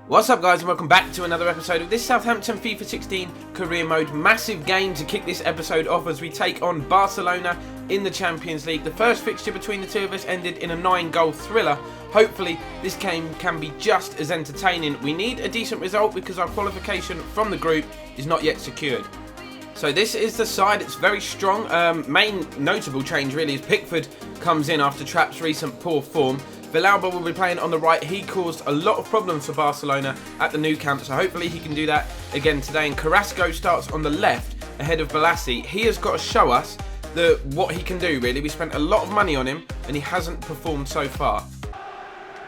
What's up guys and welcome back to another episode of this Southampton FIFA 16 career mode. Massive game to kick this episode off as we take on Barcelona in the Champions League. The first fixture between the two of us ended in a 9-goal thriller. Hopefully this game can be just as entertaining. We need a decent result because our qualification from the group is not yet secured. So this is the side, it's very strong. Main notable change really is Pickford comes in after Trapp's recent poor form. Villalba will be playing on the right. He caused a lot of problems for Barcelona at the Nou Camp, so hopefully he can do that again today. And Carrasco starts on the left ahead of Balassi. He has got to show us what he can do really. We spent a lot of money on him and he hasn't performed so far.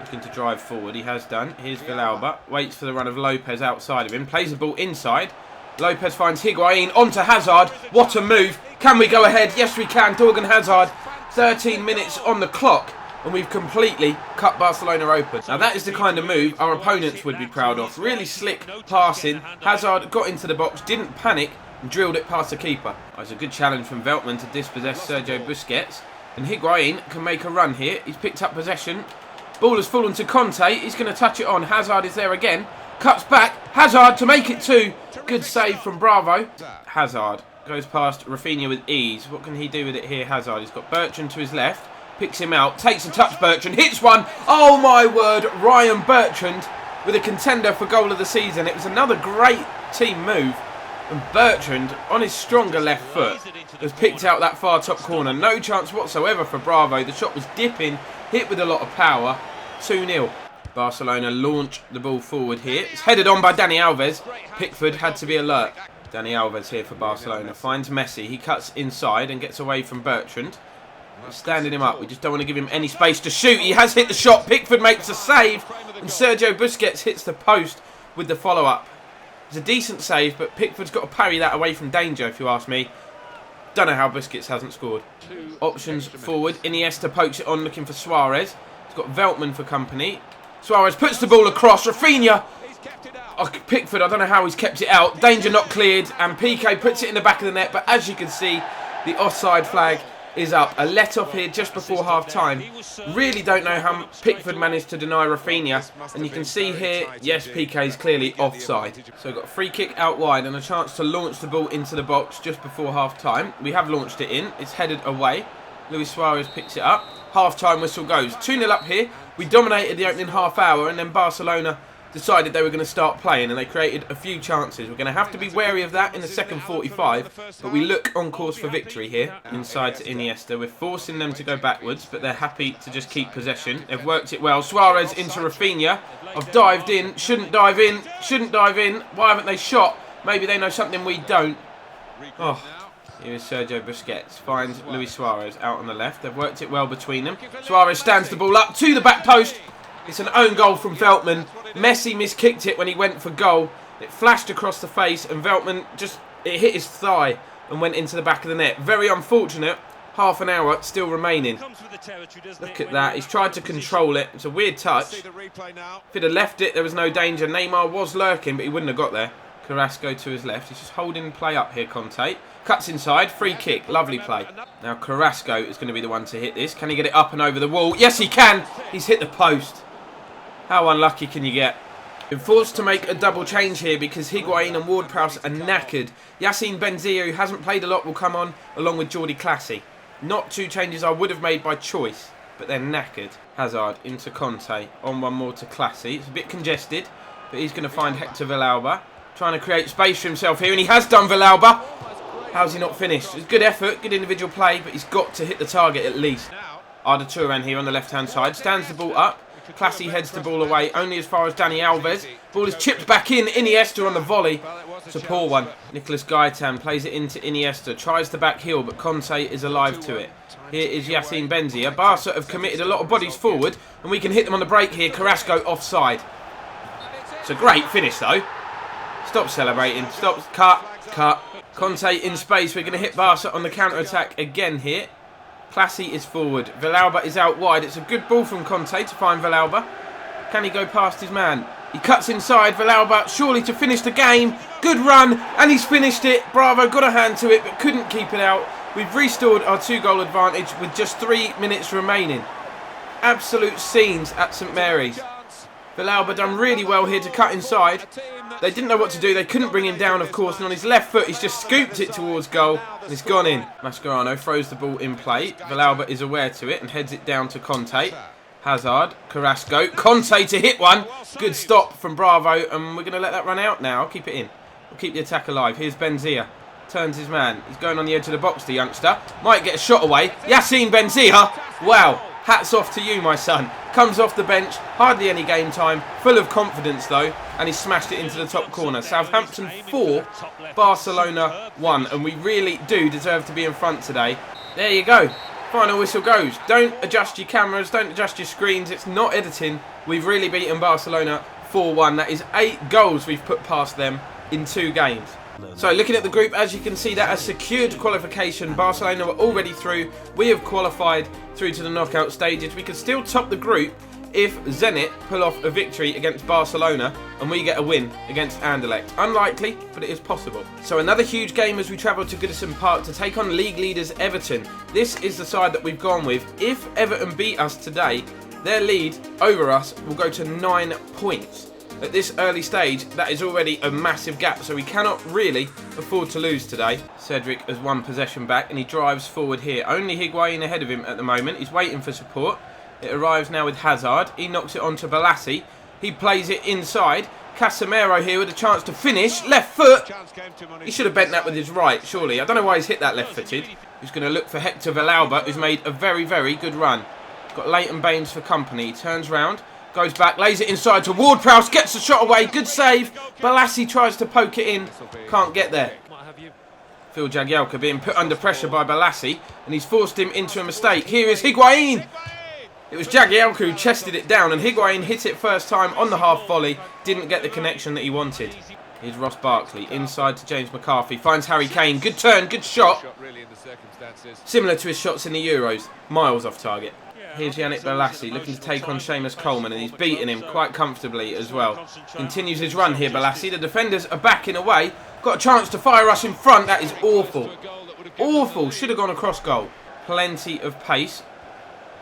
Looking to drive forward, he has done. Here's Villalba, waits for the run of Lopez outside of him, plays the ball inside. Lopez finds Higuain onto Hazard. What a move. Can we go ahead? Yes we can. Dorgan Hazard, 13 minutes on the clock. And we've completely cut Barcelona open. Now that is the kind of move our opponents would be proud of. Really slick passing. Hazard got into the box, didn't panic, and drilled it past the keeper. It's a good challenge from Veltman to dispossess Sergio Busquets. And Higuain can make a run here. He's picked up possession. Ball has fallen to Conte. He's going to touch it on. Hazard is there again. Cuts back. Hazard to make it 2. Good save from Bravo. Hazard goes past Rafinha with ease. What can he do with it here, Hazard? He's got Bertrand to his left. Picks him out, takes a touch, Bertrand, hits one. Oh my word, Ryan Bertrand with a contender for goal of the season. It was another great team move. And Bertrand, on his stronger left foot, has picked out that far top corner. No chance whatsoever for Bravo. The shot was dipping, hit with a lot of power. 2-0. Barcelona launch the ball forward here. It's headed on by Dani Alves. Pickford had to be alert. Dani Alves here for Barcelona. Finds Messi. He cuts inside and gets away from Bertrand. Standing him up, we just don't want to give him any space to shoot. He has hit the shot, Pickford makes a save, and Sergio Busquets hits the post with the follow-up. It's a decent save, but Pickford's got to parry that away from danger, if you ask me. Don't know how Busquets hasn't scored. Options forward, Iniesta pokes it on, looking for Suarez. He's got Veltman for company. Suarez puts the ball across, Rafinha. Oh, Pickford, I don't know how he's kept it out. Danger not cleared, and PK puts it in the back of the net, but as you can see, the offside flag is up. A let-off here just before half-time. Really don't know how Pickford managed to deny Rafinha. And you can see here, yes, PK is clearly offside. So we've got a free kick out wide and a chance to launch the ball into the box just before half-time. We have launched it in. It's headed away. Luis Suarez picks it up. Half-time whistle goes. 2-0 up here. We dominated the opening half hour and then Barcelona decided they were going to start playing and they created a few chances. We're going to have to be wary of that in the second 45, but we look on course for victory here. Inside to Iniesta. We're forcing them to go backwards, but they're happy to just keep possession. They've worked it well. Suarez into Rafinha. I've dived in. Shouldn't dive in. Shouldn't dive in. Why haven't they shot? Maybe they know something we don't. Oh, here is Sergio Busquets. Finds Luis Suarez out on the left. They've worked it well between them. Suarez stands the ball up to the back post. It's an own goal from Veltman. Messi miskicked it when he went for goal. It flashed across the face and Veltman it hit his thigh and went into the back of the net. Very unfortunate. Half an hour still remaining. Look at that. He's tried to control it. It's a weird touch. If he'd have left it, there was no danger. Neymar was lurking, but he wouldn't have got there. Carrasco to his left. He's just holding play up here, Conte. Cuts inside. Free kick. Lovely play. Now Carrasco is going to be the one to hit this. Can he get it up and over the wall? Yes, he can. He's hit the post. How unlucky can you get? Been forced to make a double change here because Higuain and Ward-Prowse are knackered. Yassine Benzia, who hasn't played a lot, will come on along with Jordi Classy. Not two changes I would have made by choice, but they're knackered. Hazard into Conte. On one more to Classy. It's a bit congested, but he's going to find Hector Villalba. Trying to create space for himself here, and he has done, Villalba. How's he not finished? It's good effort, good individual play, but he's got to hit the target at least. Arda Turan here on the left-hand side. Stands the ball up. Classy heads the ball away, only as far as Dani Alves. Ball is chipped back in. Iniesta on the volley. It's a poor one. Nicolas Gaitan plays it into Iniesta. Tries the back heel, but Conte is alive to it. Here is Yassine Benzia. Barca have committed a lot of bodies forward, and we can hit them on the break here. Carrasco offside. It's a great finish, though. Stop celebrating. Stop. Cut. Conte in space. We're going to hit Barca on the counter-attack again here. Classy is forward. Villalba is out wide. It's a good ball from Conte to find Villalba. Can he go past his man? He cuts inside. Villalba surely to finish the game. Good run. And he's finished it. Bravo got a hand to it but couldn't keep it out. We've restored our 2-goal advantage with just 3 minutes remaining. Absolute scenes at St Mary's. Villalba done really well here to cut inside. They didn't know what to do. They couldn't bring him down, of course. And on his left foot, he's just scooped it towards goal. And it's gone in. Mascherano throws the ball in play. Villalba is aware to it and heads it down to Conte. Hazard, Carrasco, Conte to hit one. Good stop from Bravo. And we're going to let that run out now. I'll keep it in. We'll keep the attack alive. Here's Benzia. Turns his man. He's going on the edge of the box, the youngster. Might get a shot away. Yassine Benzia. Wow. Hats off to you, my son. Comes off the bench. Hardly any game time. Full of confidence, though. And he smashed it into the top corner. Southampton 4, Barcelona 1. And we really do deserve to be in front today. There you go. Final whistle goes. Don't adjust your cameras. Don't adjust your screens. It's not editing. We've really beaten Barcelona 4-1. That is 8 goals we've put past them in 2 games. So looking at the group, as you can see, that has secured qualification. Barcelona were already through. We have qualified through to the knockout stages. We could still top the group if Zenit pull off a victory against Barcelona and we get a win against Anderlecht. Unlikely, but it is possible. So another huge game as we travel to Goodison Park to take on league leaders Everton. This is the side that we've gone with. If Everton beat us today, their lead over us will go to 9 points. At this early stage, that is already a massive gap, so we cannot really afford to lose today. Cedric has won possession back and he drives forward here. Only Higuain ahead of him at the moment. He's waiting for support. It arrives now with Hazard. He knocks it on to Balassi. He plays it inside. Casemiro here with a chance to finish. Left foot. He should have bent that with his right, surely. I don't know why he's hit that left-footed. He's going to look for Hector Villalba, who's made a very, very good run. Got Leighton Baines for company. He turns round. Goes back, lays it inside to Ward-Prowse, gets the shot away, good save. Balassi tries to poke it in, can't get there. Phil Jagielka being put under pressure by Balassi, and he's forced him into a mistake. Here is Higuain. It was Jagielka who chested it down, and Higuain hit it first time on the half volley, didn't get the connection that he wanted. Here's Ross Barkley, inside to James McCarthy, finds Harry Kane, good turn, good shot. Similar to his shots in the Euros, miles off target. Here's Yannick Balassi looking to take on Seamus Coleman, and he's beaten him quite comfortably as well. Continues his run here, Balassi. The defenders are backing away. Got a chance to fire us in front. That is awful. Awful. Should have gone across goal. Plenty of pace.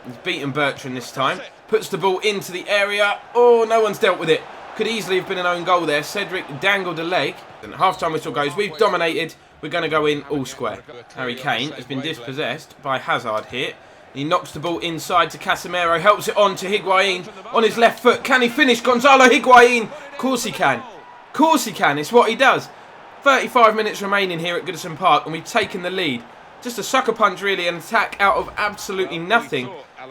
He's beaten Bertrand this time. Puts the ball into the area. Oh, no one's dealt with it. Could easily have been an own goal there. Cedric dangled a leg. And half-time whistle goes. We've dominated. We're going to go in all square. Harry Kane has been dispossessed by Hazard here. He knocks the ball inside to Casemiro, helps it on to Higuain on his left foot. Can he finish? Gonzalo Higuain. Of course he can. Of course he can. It's what he does. 35 minutes remaining here at Goodison Park and we've taken the lead. Just a sucker punch really, an attack out of absolutely nothing.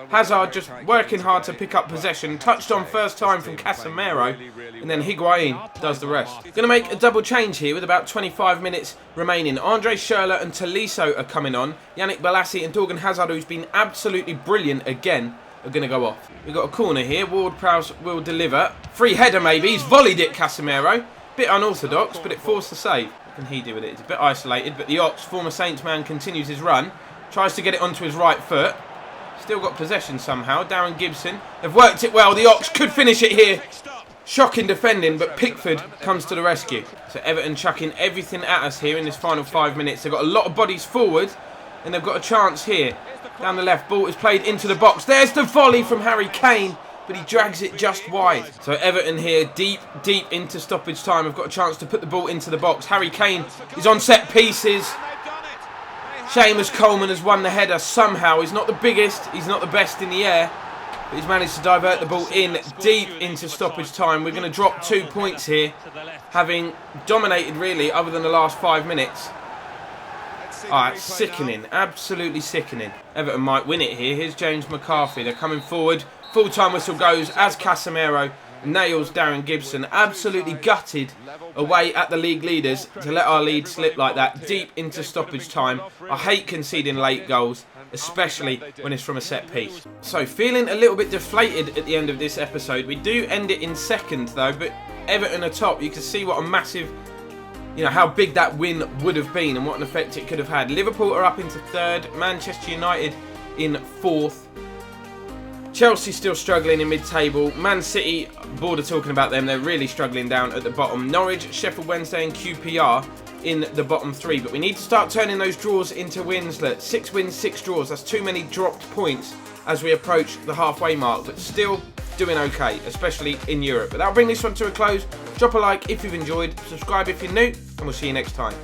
Hazard just working hard to pick up possession. Touched on first time from Casemiro. And then Higuain does the rest. Going to make a double change here with about 25 minutes remaining. Andre Schürrle and Tolisso are coming on. Yannick Balassi and Torgan Hazard, who's been absolutely brilliant again, are going to go off. We've got a corner here. Ward-Prowse will deliver. Free header maybe. He's volleyed it, Casemiro. Bit unorthodox, but it forced the save. What can he do with it? It's a bit isolated, but the Ox, former Saints man, continues his run. Tries to get it onto his right foot. Still got possession somehow. Darren Gibson. They've worked it well. The Ox could finish it here. Shocking defending, but Pickford comes to the rescue. So Everton chucking everything at us here in this final 5 minutes. They've got a lot of bodies forward, and they've got a chance here. Down the left, ball is played into the box. There's the volley from Harry Kane, but he drags it just wide. So Everton here, deep into stoppage time. Have got a chance to put the ball into the box. Harry Kane is on set pieces. Seamus Coleman has won the header somehow. He's not the biggest, he's not the best in the air, but he's managed to divert the ball in deep into stoppage time. We're going to drop 2 points here, having dominated really other than the last 5 minutes. It's sickening, absolutely sickening. Everton might win it here. Here's James McCarthy. They're coming forward. Full-time whistle goes as Casemiro nails Darren Gibson. Absolutely gutted away at the league leaders to let our lead slip like that deep into stoppage time. I hate conceding late goals, especially when it's from a set piece. So feeling a little bit deflated at the end of this episode. We do end it in second though, but Everton are top. You can see what a massive, how big that win would have been and what an effect it could have had. Liverpool are up into third, Manchester United in fourth. Chelsea still struggling in mid-table. Man City, bored of talking about them, they're really struggling down at the bottom. Norwich, Sheffield Wednesday and QPR in the bottom three. But we need to start turning those draws into wins. 6 wins, 6 draws. That's too many dropped points as we approach the halfway mark. But still doing okay, especially in Europe. But that'll bring this one to a close. Drop a like if you've enjoyed, subscribe if you're new, and we'll see you next time.